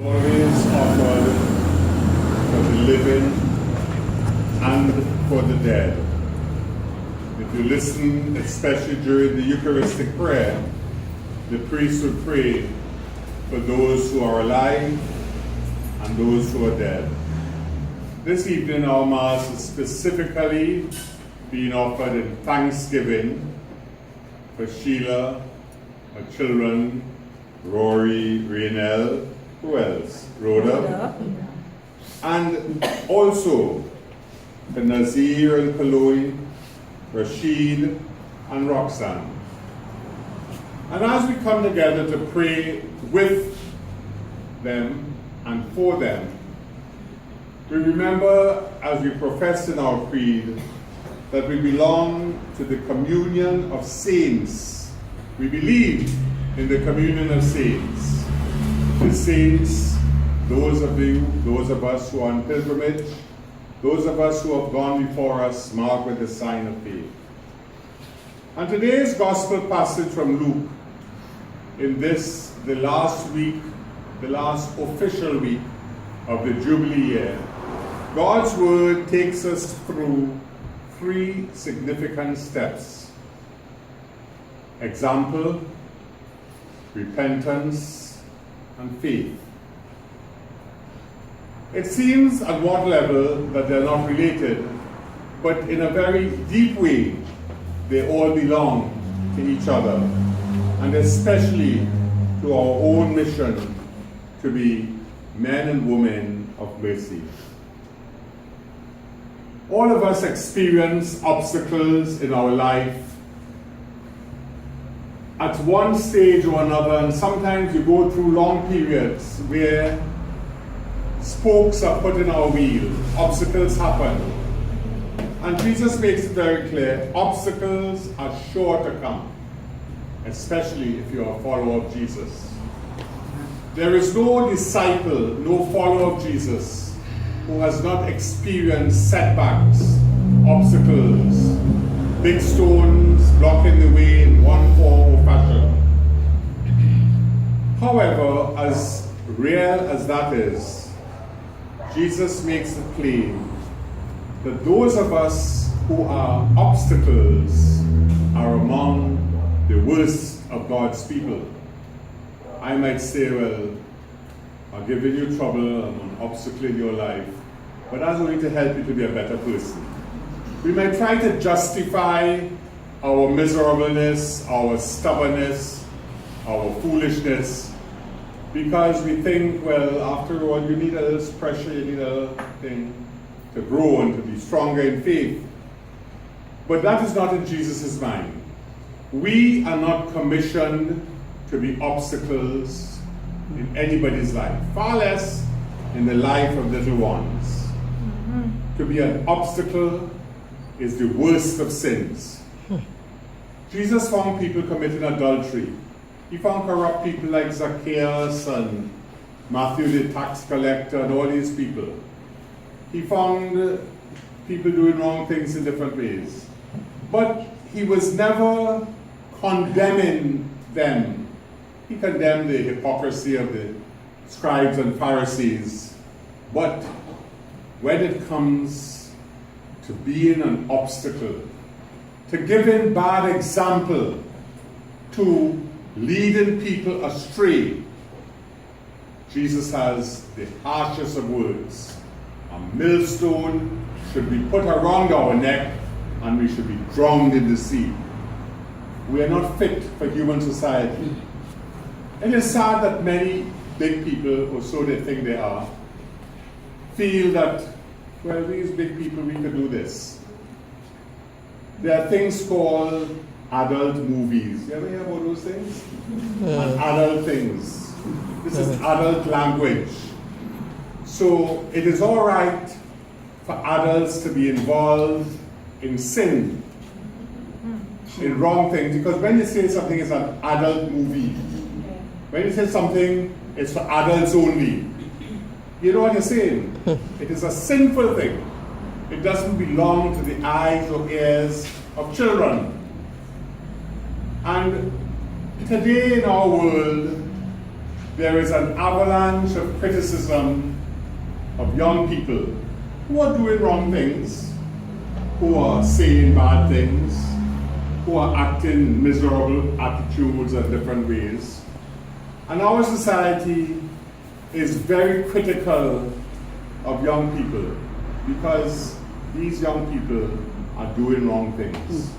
Always offered for the living and for the dead. If you listen, especially during the Eucharistic prayer, the priest would pray for those who are alive and those who are dead. This evening our Mass is specifically being offered in thanksgiving for Sheila, her children, Rory, Raynell, who else? Rhoda. And also for Nazir and Chloe, Rashid and Roxanne. And as we come together to pray with them and for them, we remember, as we profess in our creed, that we belong to the communion of saints. We believe in the communion of saints. The saints, those of us who are on pilgrimage, those of us who have gone before us, marked with the sign of faith. And today's gospel passage from Luke, in this, the last official week of the Jubilee year, God's word takes us through three significant steps: example, repentance, and faith. It seems at what level that they're not related, but in a very deep way, they all belong to each other, and especially to our own mission to be men and women of mercy. All of us experience obstacles in our life at one stage or another, and sometimes you go through long periods where spokes are put in our wheel, obstacles happen. And Jesus makes it very clear, obstacles are sure to come, especially if you're a follower of Jesus. There is no disciple, no follower of Jesus who has not experienced setbacks, obstacles, big stones blocking the way in one form or fashion. However, as real as that is, Jesus makes it plain that those of us who are obstacles are among the worst of God's people. I might say, well, I'm giving you trouble, I'm an obstacle in your life, but that's only to help you to be a better person. We might try to justify our miserableness, our stubbornness, our foolishness, because we think, well, after all, you need a little pressure, you need a little thing to grow and to be stronger in faith. But that is not in Jesus' mind. We are not commissioned to be obstacles in anybody's life, far less in the life of little ones. To be an obstacle is the worst of sins. Jesus found people committing adultery. He found corrupt people like Zacchaeus and Matthew the tax collector and all these people. He found people doing wrong things in different ways. But he was never condemning them. He condemned the hypocrisy of the scribes and Pharisees. But when it comes to being an obstacle, to giving bad example, to leading people astray, Jesus has the harshest of words. A millstone should be put around our neck and we should be drowned in the sea. We are not fit for human society. It is sad that many big people, or so they think they are, feel that, well, these big people, we could do this. There are things called adult movies. You ever hear about those things? And adult things. This is adult language. So it is all right for adults to be involved in sin, in wrong things, because when you say something is an adult movie, when you say something is for adults only, you know what you're saying. It is a sinful thing. It doesn't belong to the eyes or ears of children. And today in our world, there is an avalanche of criticism of young people who are doing wrong things, who are saying bad things, who are acting miserable attitudes in different ways. And our society is very critical of young people because these young people are doing wrong things.